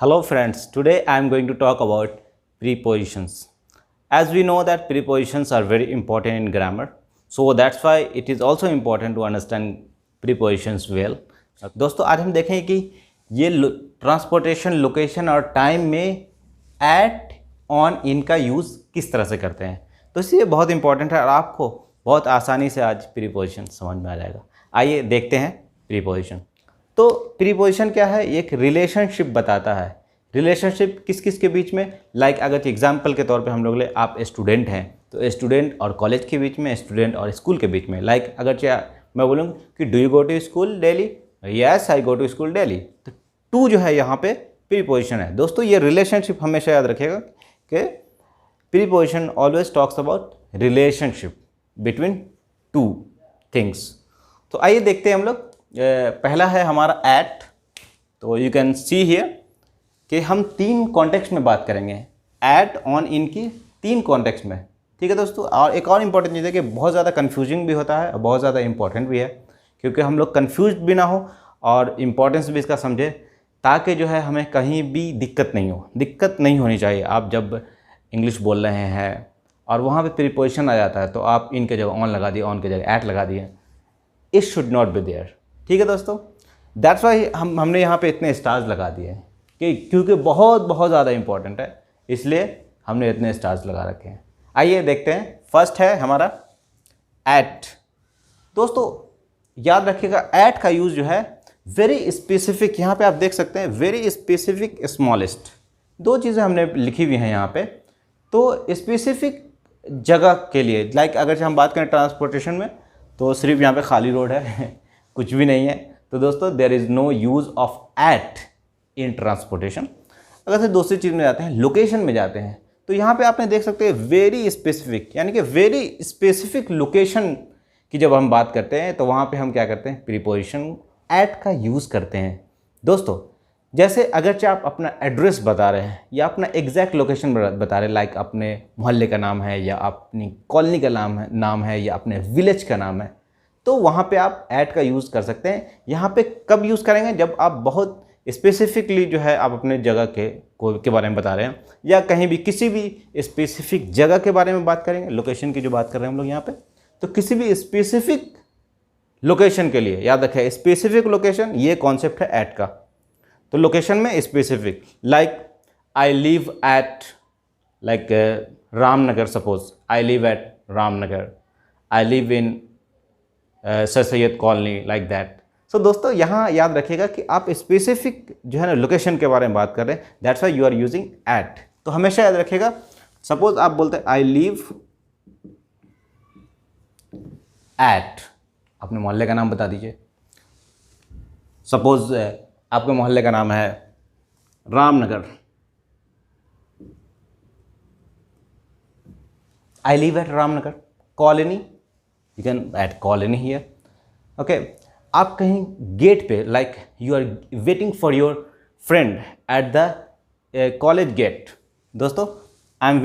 Hello friends, today I am going to talk about prepositions. As we know that prepositions are very important in grammar, so that's why it is also important to understand prepositions well. दोस्तों आज हम देखेंगे कि ये transportation, location और time में eight, on, इन का use किस तरह से करते हैं। तो इसलिए बहुत इंपॉर्टेंट है और आपको बहुत आसानी से आज प्रीपोजिशन समझ में आ जाएगा। आइए देखते हैं प्रीपोजिशन। तो प्रीपोजिशन क्या है? एक रिलेशनशिप बताता है। रिलेशनशिप किस किस के बीच में? लाइक अगर एग्जाम्पल के तौर पे हम लोग ले, आप स्टूडेंट हैं तो स्टूडेंट और कॉलेज के बीच में, स्टूडेंट और स्कूल के बीच में। लाइक अगर मैं बोलूँ कि do you go to school daily? Yes I go to school daily. तो टू जो है यहाँ पे प्रीपोजिशन है। दोस्तों ये रिलेशनशिप हमेशा याद रखिएगा कि preposition always talks about relationship between two things. तो आइए देखते हैं हम लोग। पहला है हमारा एट। तो यू कैन सी हियर कि हम तीन कॉन्टेक्स्ट में बात करेंगे। एट, ऑन, इन की तीन कॉन्टेक्स्ट में। ठीक है दोस्तों। और एक और इम्पॉर्टेंट चीज़ है कि बहुत ज़्यादा कन्फ्यूजिंग भी होता है और बहुत ज़्यादा इंपॉर्टेंट भी है, क्योंकि हम लोग कन्फ्यूज भी ना हो और इम्पॉर्टेंस भी इसका समझे, ताकि जो है हमें कहीं भी दिक्कत नहीं हो। दिक्कत नहीं होनी चाहिए। आप जब इंग्लिश बोल रहे हैं और वहाँ पे प्रीपोजिशन आ जाता है तो आप इन के जगह ऑन लगा दिए, ऑन के जगह एट लगा दिए। It should not be there. ठीक है दोस्तों। दैट्स वाई हमने यहाँ पे इतने स्टार्स लगा दिए हैं कि क्योंकि बहुत बहुत ज़्यादा इंपॉर्टेंट है, इसलिए हमने इतने स्टार्स लगा रखे हैं। आइए देखते हैं। फर्स्ट है हमारा एट। दोस्तों याद रखिएगा, एट का यूज़ जो है वेरी स्पेसिफिक, यहाँ पे आप देख सकते हैं वेरी स्पेसिफिक स्मॉलेस्ट। दो चीज़ें हमने लिखी हुई हैं यहाँ पे। तो स्पेसिफिक जगह के लिए, लाइक अगर हम बात करें ट्रांसपोर्टेशन में, तो सिर्फ यहाँ पे खाली रोड है कुछ भी नहीं है। तो दोस्तों there is no use of at in transportation. अगर से दूसरी चीज़ में जाते हैं, लोकेशन में जाते हैं, तो यहाँ पे आपने देख सकते हैं वेरी स्पेसिफिक, यानी कि वेरी स्पेसिफिक लोकेशन की जब हम बात करते हैं तो वहाँ पे हम क्या करते हैं? प्रीपोजिशन एट का यूज़ करते हैं। दोस्तों जैसे अगरचे आप अपना एड्रेस बता रहे हैं या अपना एग्जैक्ट लोकेशन बता रहे हैं, लाइक अपने मोहल्ले का नाम है या अपनी कॉलोनी का नाम है या अपने विलेज का नाम है, तो वहाँ पे आप ऐट का यूज़ कर सकते हैं। यहाँ पे कब यूज़ करेंगे? जब आप बहुत स्पेसिफिकली जो है आप अपने जगह के बारे में बता रहे हैं या कहीं भी किसी भी स्पेसिफिक जगह के बारे में बात करेंगे। लोकेशन की जो बात कर रहे हैं हम लोग यहाँ पे, तो किसी भी स्पेसिफिक लोकेशन के लिए याद रखें, स्पेसिफिक लोकेशन, ये कॉन्सेप्ट है ऐट का। तो लोकेशन में specific, like I live at like Ramnagar, suppose I live at Ramnagar, I live in sir Syed colony, like that. So दोस्तों यहाँ याद रखिएगा कि आप स्पेसिफिक जो है ना लोकेशन के बारे में बात कर रहे हैं, that's why you are using at. तो हमेशा याद रखिएगा, सपोज आप बोलते हैं आई लिव एट, अपने मोहल्ले का नाम बता दीजिए। सपोज आपके मोहल्ले का नाम है Ramnagar, I live at Ramnagar colony, you can at colony here. Okay. आप कहीं गेट पे, like you are waiting for your friend at the college gate. दोस्तों I am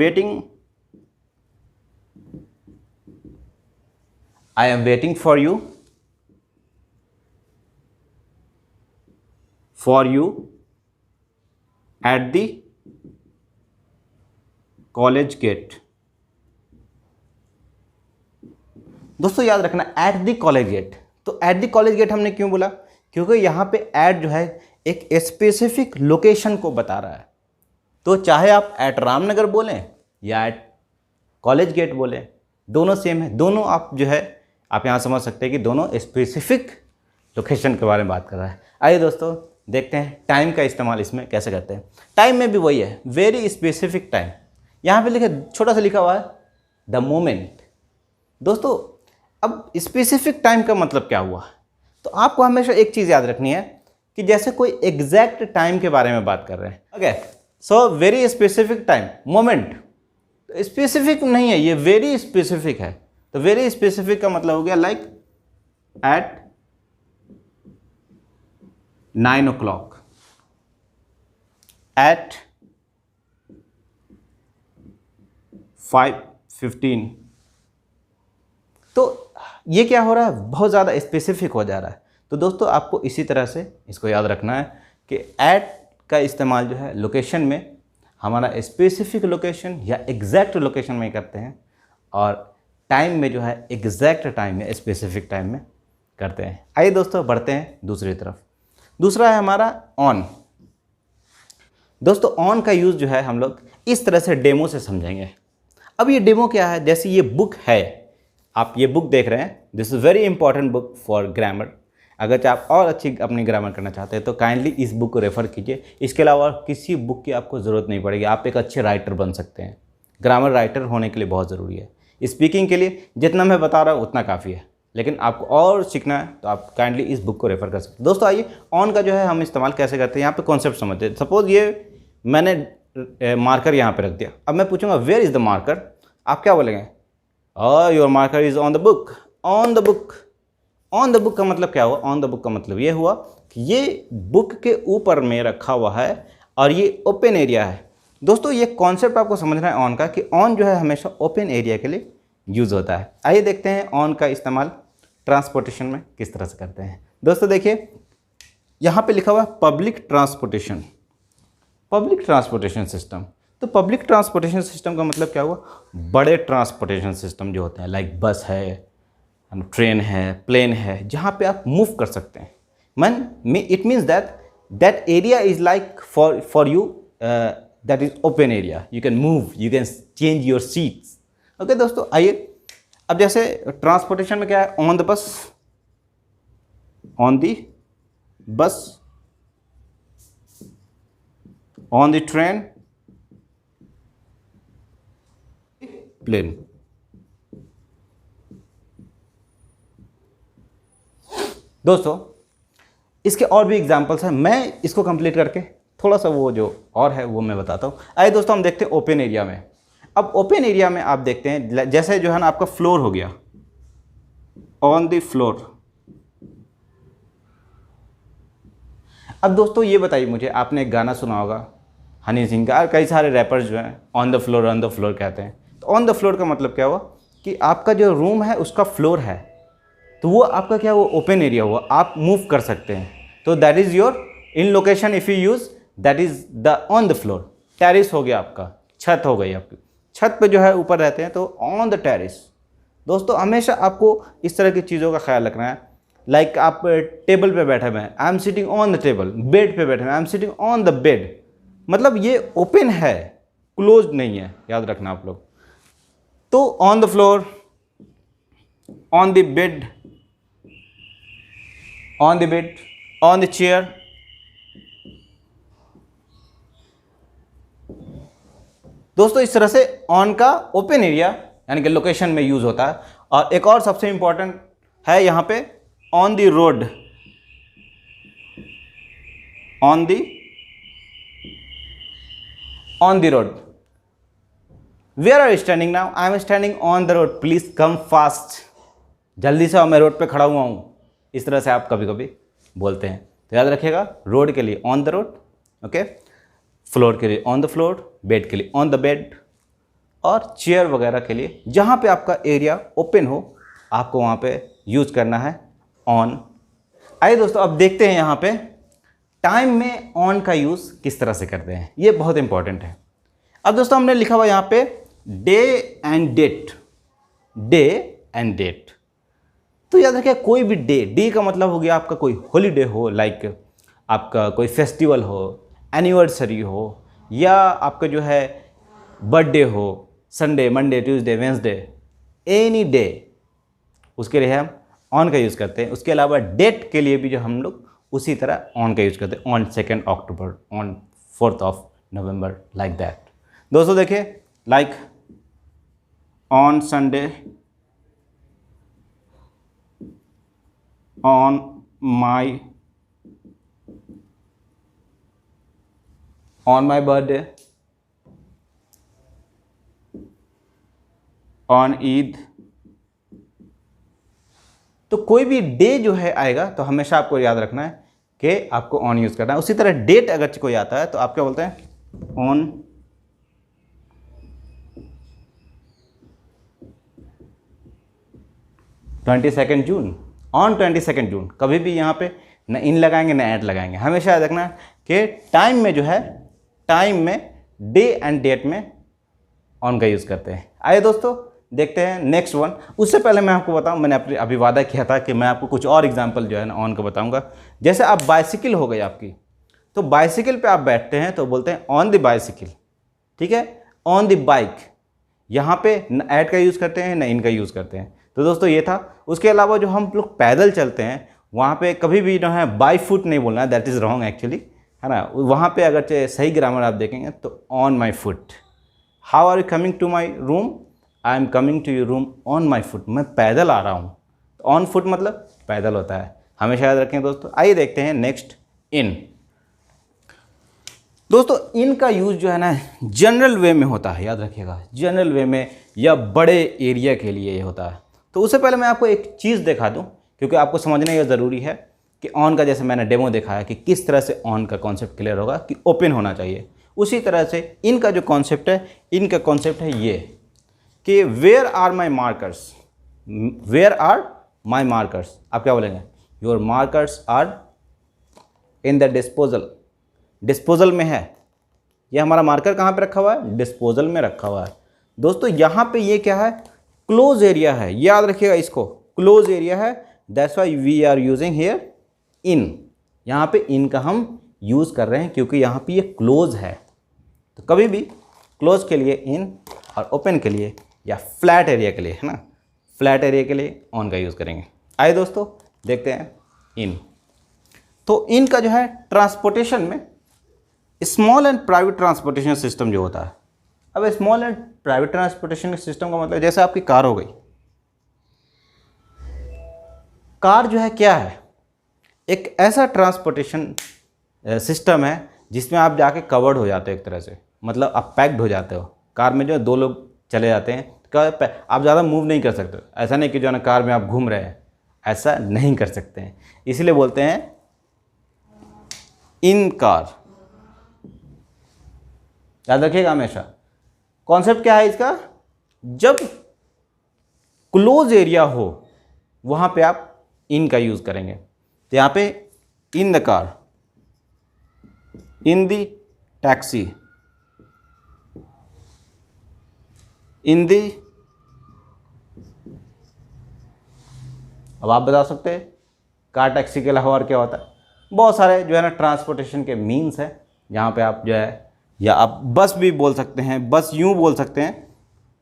waiting for you at the college gate. दोस्तों याद रखना at the college gate. तो at the college gate हमने क्यों बोला? क्योंकि यहाँ पे एट जो है एक स्पेसिफिक लोकेशन को बता रहा है। तो चाहे आप एट रामनगर बोलें या एट कॉलेज गेट बोलें, दोनों सेम है। दोनों आप जो है आप यहाँ समझ सकते हैं कि दोनों स्पेसिफिक लोकेशन के बारे में बात कर रहा है। आइए दोस्तों देखते हैं टाइम का इस्तेमाल इसमें कैसे करते हैं। टाइम में भी वही है, वेरी स्पेसिफिक टाइम। यहाँ पे लिखे, छोटा सा लिखा हुआ है द मोमेंट। दोस्तों अब स्पेसिफिक टाइम का मतलब क्या हुआ? तो आपको हमेशा एक चीज़ याद रखनी है कि जैसे कोई एग्जैक्ट टाइम के बारे में बात कर रहे हैं। Okay, so very specific time, moment specific नहीं है, ये वेरी स्पेसिफिक है। तो वेरी स्पेसिफिक का मतलब हो गया लाइक एट 9 o'clock, एट 5:15। तो ये क्या हो रहा है? बहुत ज़्यादा स्पेसिफिक हो जा रहा है। तो दोस्तों आपको इसी तरह से इसको याद रखना है कि एट का इस्तेमाल जो है लोकेशन में, हमारा स्पेसिफिक लोकेशन या एग्जैक्ट लोकेशन में करते हैं, और टाइम में जो है एग्जैक्ट टाइम में, स्पेसिफिक टाइम में करते हैं। आइए दोस्तों बढ़ते हैं दूसरी तरफ। दूसरा है हमारा ऑन। दोस्तों ऑन का यूज़ जो है हम लोग इस तरह से डेमो से समझेंगे। अब ये डेमो क्या है, जैसे ये बुक है, आप ये बुक देख रहे हैं, this is very important book for grammar. अगर आप और अच्छी अपनी ग्रामर करना चाहते हैं तो काइंडली इस बुक को रेफ़र कीजिए। इसके अलावा किसी बुक की आपको ज़रूरत नहीं पड़ेगी, आप एक अच्छे राइटर बन सकते हैं। ग्रामर राइटर होने के लिए बहुत ज़रूरी है। स्पीकिंग के लिए जितना मैं बता रहा हूँ उतना काफ़ी है, लेकिन आपको और सीखना है तो आप काइंडली इस बुक को रेफ़र कर सकते हैं। दोस्तों आइए ऑन का जो है हम इस्तेमाल कैसे करते हैं, यहाँ पे कॉन्सेप्ट समझते हैं। सपोज़ ये मैंने मार्कर यहाँ पे रख दिया, अब मैं पूछूंगा वेयर इज़ द मार्कर, आप क्या बोलेंगे? Your marker is on the book. On the book, on the book का मतलब क्या हुआ? ऑन द बुक का मतलब ये हुआ कि ये बुक के ऊपर में रखा हुआ है और ये ओपन एरिया है। दोस्तों ये कॉन्सेप्ट आपको समझना है ऑन का, कि ऑन जो है हमेशा ओपन एरिया के लिए यूज़ होता है। आइए देखते हैं ऑन का इस्तेमाल ट्रांसपोर्टेशन में किस तरह से करते हैं। दोस्तों देखिए यहाँ पे लिखा हुआ है public transportation, public transportation system. तो पब्लिक ट्रांसपोर्टेशन सिस्टम का मतलब क्या हुआ? बड़े ट्रांसपोर्टेशन सिस्टम जो होते हैं, लाइक बस है, ट्रेन है, प्लेन है, जहाँ पे आप मूव कर सकते हैं। It means that area is like for you, that is open area, you can move, you can change your seats. Okay दोस्तों आइए, अब जैसे ट्रांसपोर्टेशन में क्या है, on the bus, on the bus, on the train, plane. दोस्तों इसके और भी एग्जांपल्स हैं, मैं इसको कंप्लीट करके थोड़ा सा वो जो और है वो मैं बताता हूँ। आइए दोस्तों हम देखते हैं ओपन एरिया में। अब ओपन एरिया में आप देखते हैं जैसे जो है ना आपका फ्लोर हो गया, ऑन द फ्लोर। अब दोस्तों ये बताइए मुझे, आपने एक गाना सुना होगा हनी सिंह का, और कई सारे रैपर्स जो हैं ऑन द फ्लोर कहते हैं। तो ऑन द फ्लोर का मतलब क्या हुआ कि आपका जो रूम है उसका फ्लोर है, तो वो आपका क्या हुआ? ओपन एरिया हुआ, आप मूव कर सकते हैं। तो that is your in location if you use, that is the on the floor. Terrace हो गया आपका, छत हो गई आपकी, छत पे जो है ऊपर रहते हैं तो ऑन द टेरिस। दोस्तों हमेशा आपको इस तरह की चीज़ों का ख्याल रखना है। लाइक आप टेबल पे बैठे हुए हैं, I am sitting on the table. Bed पे बैठे हुए हैं, I am sitting on the bed. मतलब ये ओपन है, क्लोज नहीं है, याद रखना आप लोग। तो on the floor, on the bed, on the bed, on the chair. दोस्तों इस तरह से ऑन का ओपन एरिया यानी कि लोकेशन में यूज होता है। और एक और सबसे इंपॉर्टेंट है यहाँ पे on the road, on the road. Where are you standing now? I am standing on the road, please come fast. जल्दी से आओ, मैं रोड पे खड़ा हुआ हूँ। इस तरह से आप कभी कभी बोलते हैं, तो याद रखिएगा, रोड के लिए on the road, okay, floor के लिए ऑन द फ्लोर, बेड के लिए ऑन द बेड, और चेयर वगैरह के लिए जहाँ पे आपका एरिया ओपन हो आपको वहाँ पे यूज़ करना है ऑन। आइए दोस्तों अब देखते हैं यहाँ पे टाइम में ऑन का यूज़ किस तरह से करते हैं, ये बहुत इंपॉर्टेंट है। अब दोस्तों हमने लिखा हुआ यहाँ पे day and date, day and date. तो याद रखिए कोई भी डे, डे का मतलब हो गया आपका कोई हॉलीडे हो, लाइक आपका कोई फेस्टिवल हो, एनिवर्सरी हो, या आपका जो है बर्थडे हो, Sunday, Monday, Tuesday, Wednesday, any day, उसके लिए हम ऑन का यूज़ करते हैं। उसके अलावा डेट के लिए भी जो हम लोग उसी तरह ऑन का यूज़ करते हैं, on 2 October, on 4 November, like that. दोस्तों देखिए like on Sunday, on my birthday, on Eid. तो कोई भी डे जो है आएगा तो हमेशा आपको याद रखना है कि आपको ऑन यूज़ करना है। उसी तरह डेट अगर कोई आता है तो आप क्या बोलते हैं? ऑन 22 जून, ऑन 22 जून। कभी भी यहाँ पे न इन लगाएंगे न ऐड लगाएंगे, हमेशा याद रखना कि टाइम में जो है, टाइम में डे एंड डेट में ऑन का यूज़ करते हैं। आइए दोस्तों देखते हैं नेक्स्ट वन। उससे पहले मैं आपको बताऊं, मैंने अपने अभी वादा किया था कि मैं आपको कुछ और एग्जांपल जो है ना ऑन का बताऊंगा। जैसे आप बाइसिकल हो गई आपकी, तो बाइसिकल पे आप बैठते हैं तो बोलते हैं ऑन द बाइसिकल, ठीक है, ऑन द बाइक। यहाँ पे न ऐड का यूज़ करते हैं न इन का यूज़ करते हैं। तो दोस्तों ये था। उसके अलावा जो हम लोग पैदल चलते हैं वहाँ पे कभी भी जो है बाई फुट नहीं बोलना है, दैट इज़ रॉन्ग एक्चुअली, है ना। वहाँ पे अगर सही ग्रामर आप देखेंगे तो on my foot. How are you coming to my room, I am coming to your room on my foot, मैं पैदल आ रहा हूँ। ऑन फुट मतलब पैदल होता है, हमेशा याद रखें दोस्तों। आइए देखते हैं नेक्स्ट, इन। दोस्तों इन का यूज़ जो है ना जनरल वे में होता है, याद रखिएगा, जनरल वे में या बड़े एरिया के लिए ये होता है। तो उससे पहले मैं आपको एक चीज़ दिखा दूं, क्योंकि आपको समझना यह ज़रूरी है कि ऑन का, जैसे मैंने डेमो दिखाया कि किस तरह से ऑन का कॉन्सेप्ट क्लियर होगा कि ओपन होना चाहिए, उसी तरह से इनका जो कॉन्सेप्ट है, इनका कॉन्सेप्ट है ये कि where are my markers, where are my markers. आप क्या बोलेंगे, your markers are in the disposal, disposal में है। ये हमारा मार्कर कहाँ पे रखा हुआ है, डिस्पोजल में रखा हुआ है। दोस्तों यहाँ पे ये क्या है, क्लोज एरिया है, याद रखिएगा इसको, क्लोज एरिया है, that's why we are using here in. यहाँ पे इन का हम यूज़ कर रहे हैं क्योंकि यहाँ पे ये क्लोज है। तो कभी भी क्लोज के लिए इन और ओपन के लिए या फ्लैट एरिया के लिए, है ना, फ्लैट एरिया के लिए ऑन का यूज़ करेंगे। आइए दोस्तों देखते हैं इन। तो इन का जो है ट्रांसपोर्टेशन में small and private transportation system जो होता है। अब small and private transportation system का मतलब जैसे आपकी कार हो गई, कार जो है क्या है, एक ऐसा ट्रांसपोर्टेशन सिस्टम है जिसमें आप जाके कवर्ड हो जाते हो एक तरह से, मतलब आप पैक्ड हो जाते हो। कार में जो है 2 लोग चले जाते हैं, आप ज़्यादा मूव नहीं कर सकते। ऐसा नहीं कि जो है ना कार में आप घूम रहे हैं, ऐसा नहीं कर सकते हैं, इसलिए बोलते हैं इन कार। याद रखिएगा हमेशा। कॉन्सेप्ट क्या है इसका, जब क्लोज एरिया हो वहां पे आप इन का यूज करेंगे। तो यहां पे in the car, in the taxi, in the, अब आप बता सकते हैं कार टैक्सी के अलावा और क्या होता है। बहुत सारे जो है ना ट्रांसपोर्टेशन के मीन्स है जहाँ पे आप जो है, या आप बस भी बोल सकते हैं, बस यूँ बोल सकते हैं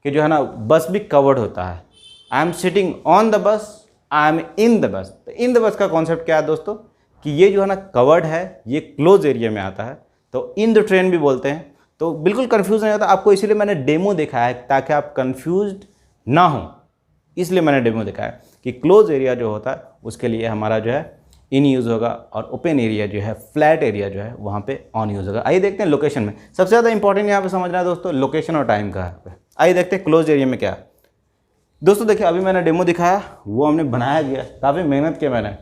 कि जो है ना बस भी कवर्ड होता है। I am sitting on the बस, आई एम इन द बस। तो इन द बस का कॉन्सेप्ट क्या है दोस्तों, कि ये जो है ना कवर्ड है, ये क्लोज एरिया में आता है, तो इन द ट्रेन भी बोलते हैं। तो बिल्कुल कन्फ्यूज नहीं होता आपको, इसीलिए मैंने डेमो दिखाया है ताकि आप कन्फ्यूज ना हो, इसलिए मैंने डेमो दिखाया कि क्लोज एरिया जो होता है उसके लिए हमारा जो है इन यूज़ होगा, और ओपन एरिया जो है, फ्लैट एरिया जो है, वहाँ पे ऑन यूज़ होगा। आइए देखते हैं लोकेशन में। सबसे ज़्यादा इंपॉर्टेंट यहाँ पे समझना है दोस्तों लोकेशन और टाइम का है। आइए देखते हैं क्लोज एरिया में क्या है। दोस्तों देखिए अभी मैंने डेमो दिखाया, वो हमने बनाया गया, काफ़ी मेहनत किया मैंने,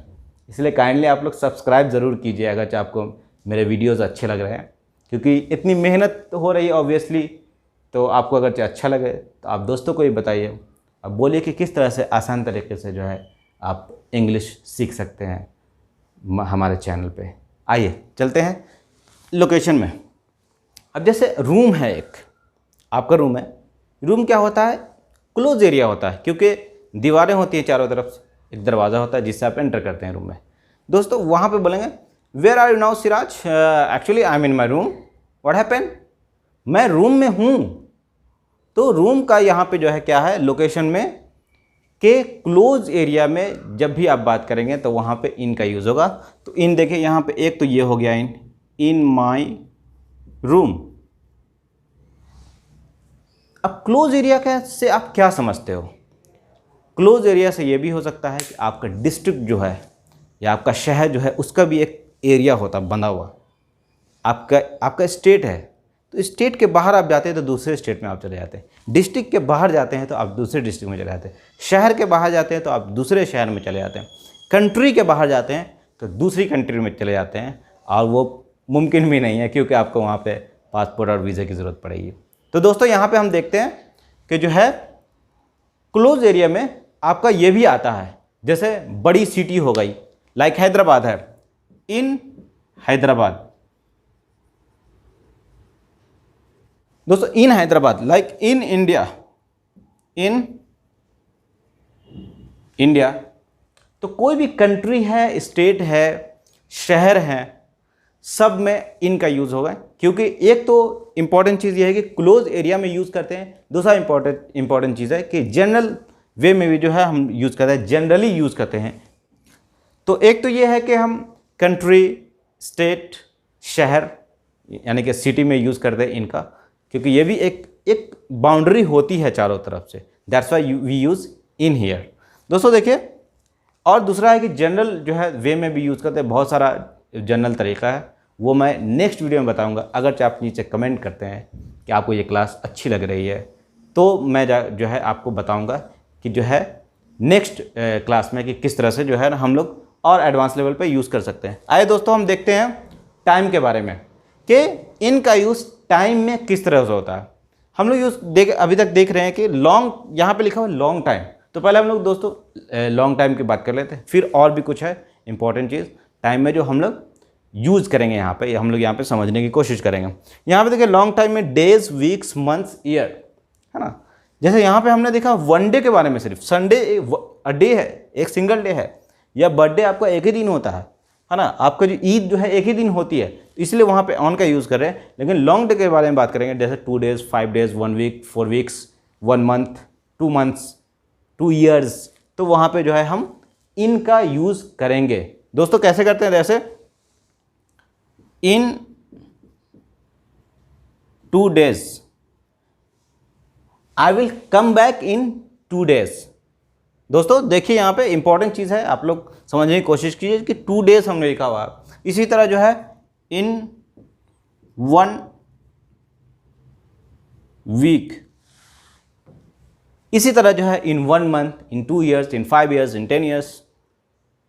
इसलिए काइंडली आप लोग सब्सक्राइब ज़रूर कीजिए अगर आपको मेरे वीडियोज़ अच्छे लग रहे हैं, क्योंकि इतनी मेहनत हो रही है ऑब्वियसली। तो आपको अगर अच्छा लगे तो आप दोस्तों को ही बताइए, अब बोलिए कि किस तरह से आसान तरीके से जो है आप इंग्लिश सीख सकते हैं हमारे चैनल पे। आइए चलते हैं लोकेशन में। अब जैसे रूम है, एक आपका रूम है, रूम क्या होता है, क्लोज एरिया होता है, क्योंकि दीवारें होती हैं चारों तरफ, एक दरवाज़ा होता है जिससे आप एंटर करते हैं रूम में। दोस्तों वहाँ पे बोलेंगे where are you now Siraj, actually I am in my room, what happen, मैं रूम में हूँ। तो रूम का यहाँ पे जो है क्या है, लोकेशन में के क्लोज एरिया में जब भी आप बात करेंगे तो वहाँ पे इन का यूज़ होगा। तो इन देखिए यहाँ पे एक तो ये हो गया इन माई रूम। अब क्लोज एरिया का से आप क्या समझते हो, क्लोज एरिया से ये भी हो सकता है कि आपका डिस्ट्रिक्ट जो है या आपका शहर जो है उसका भी एक एरिया होता है बंधा हुआ। आपका स्टेट है तो स्टेट के बाहर आप जाते हैं तो दूसरे स्टेट में आप चले जाते हैं, डिस्ट्रिक्ट के बाहर जाते हैं तो आप दूसरे डिस्ट्रिक्ट में चले जाते हैं, शहर के बाहर जाते हैं तो आप दूसरे शहर में चले जाते हैं, कंट्री के बाहर जाते हैं तो दूसरी कंट्री में चले जाते हैं, और वो मुमकिन भी नहीं है क्योंकि आपको वहाँ पे पासपोर्ट और वीज़ा की ज़रूरत पड़ेगी। तो दोस्तों यहाँ पे हम देखते हैं कि जो है क्लोज एरिया में आपका ये भी आता है, जैसे बड़ी सिटी हो गई, लाइक हैदराबाद है, इन हैदराबाद, दोस्तों in Hyderabad, like in India, in India, तो कोई भी कंट्री है, स्टेट है, शहर है, सब में इन का यूज़ होगा। क्योंकि एक तो इंपॉर्टेंट चीज़ ये है कि क्लोज एरिया में यूज़ करते हैं। दूसरा इंपॉर्टेंट चीज़ है कि जनरल वे में भी जो है हम यूज़ करते हैं, जनरली यूज़ करते हैं। तो एक तो ये है कि हम कंट्री, स्टेट, शहर यानी कि सिटी में यूज़ करते हैं इनका, क्योंकि ये भी एक बाउंड्री होती है चारों तरफ से। That's why we use in here. दोस्तों देखिए, और दूसरा है कि जनरल जो है वे में भी यूज़ करते हैं। बहुत सारा जनरल तरीका है, वो मैं नेक्स्ट वीडियो में बताऊंगा। अगर आप नीचे कमेंट करते हैं कि आपको ये क्लास अच्छी लग रही है, तो मैं जो है आपको बताऊंगा कि जो है नेक्स्ट क्लास में कि किस तरह से जो है ना हम लोग और एडवांस लेवल पे यूज़ कर सकते हैं। आइए दोस्तों हम देखते हैं टाइम के बारे में कि इनका यूज़ टाइम में किस तरह से होता है। हम लोग अभी तक देख रहे हैं कि लॉन्ग, यहाँ पे लिखा हुआ लॉन्ग टाइम। तो पहले हम लोग दोस्तों लॉन्ग टाइम की बात कर लेते हैं, फिर और भी कुछ है इंपॉर्टेंट चीज़ टाइम में जो हम लोग यूज़ करेंगे। यहाँ पे हम लोग यहाँ पे समझने की कोशिश करेंगे। यहाँ पे देखिए लॉन्ग टाइम में डेज, वीक्स, मंथ्स, ईयर, है ना। जैसे यहाँ पे हमने देखा वन डे के बारे में, सिर्फ संडे अ डे है, एक सिंगल डे है, या बर्थडे आपका एक ही दिन होता है ना। आपका जो ईद जो है एक ही दिन होती है, इसलिए वहाँ पे ऑन का यूज़ कर रहे हैं। लेकिन लॉन्ग डे के बारे में बात करेंगे, जैसे 2 days, 5 days, 1 week, 4 weeks, 1 month, 2 months, 2 years, तो वहाँ पे जो है हम इनका यूज़ करेंगे। दोस्तों कैसे करते हैं, जैसे इन 2 days, I will come back in 2 days. दोस्तों देखिए यहाँ पे इंपॉर्टेंट चीज़ है, आप लोग समझने की कोशिश कीजिए कि 2 डेज हमने लिखा हुआ है। इसी तरह जो है इन 1 वीक, इसी तरह जो है इन 1 मंथ, इन 2 ईयर्स, इन 5 ईयर्स, इन 10 ईयर्स,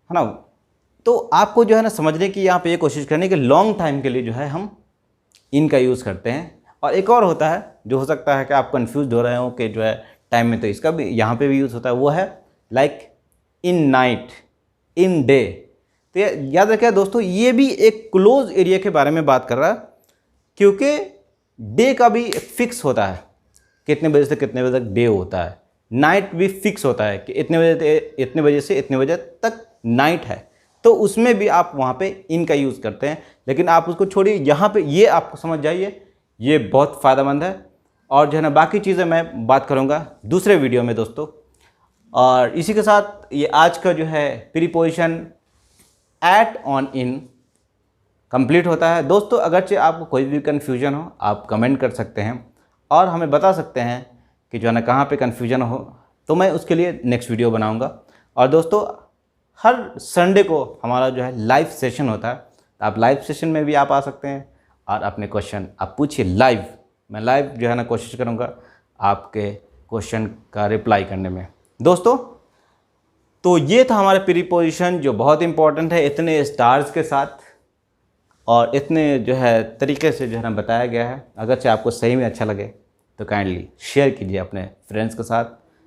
है ना। तो आपको जो है ना समझने की यहाँ पे ये कोशिश करनी कि लॉन्ग टाइम के लिए जो है हम इनका यूज़ करते हैं। और एक और होता है जो हो सकता है कि आप कंफ्यूज हो रहे हो कि जो है टाइम में तो इसका भी यहाँ पे भी यूज़ होता है, वो है like in night, in day. तो याद रखिए दोस्तों, ये भी एक क्लोज एरिया के बारे में बात कर रहा है, क्योंकि डे का भी फिक्स होता है, कितने बजे से कितने बजे तक डे होता है। नाइट भी फिक्स होता है कि इतने बजे से इतने बजे तक नाइट है, तो उसमें भी आप वहाँ पे इनका यूज़ करते हैं। लेकिन आप उसको छोड़िए, यहाँ पे ये आपको समझ जाइए, ये बहुत फ़ायदेमंद है। और जो है ना बाकी चीज़ें मैं बात करूँगा दूसरे वीडियो में दोस्तों। और इसी के साथ ये आज का जो है preposition at, on, in complete होता है। दोस्तों अगरचे आपको कोई भी कन्फ्यूजन हो, आप कमेंट कर सकते हैं और हमें बता सकते हैं कि जो है ना कहाँ पे कन्फ्यूजन हो, तो मैं उसके लिए नेक्स्ट वीडियो बनाऊंगा। और दोस्तों हर संडे को हमारा जो है लाइव सेशन होता है, तो आप लाइव सेशन में भी आप आ सकते हैं और अपने क्वेश्चन आप पूछिए लाइव। मैं लाइव जो है ना कोशिश करूँगा आपके क्वेश्चन का रिप्लाई करने में। दोस्तों तो ये था हमारा प्रीपोजिशन जो बहुत इंपॉर्टेंट है, इतने स्टार्स के साथ और इतने जो है तरीके से जो है ना बताया गया है। अगर चाहे आपको सही में अच्छा लगे तो काइंडली शेयर कीजिए अपने फ्रेंड्स के साथ,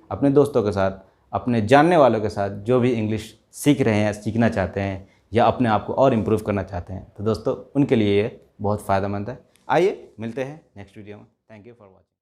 अपने दोस्तों के साथ, अपने जानने वालों के साथ जो भी इंग्लिश सीख रहे हैं, सीखना चाहते हैं या अपने आप को और इम्प्रूव करना चाहते हैं। तो दोस्तों उनके लिए ये बहुत फ़ायदेमंद है। आइए मिलते हैं नेक्स्ट वीडियो में। Thank you for watching.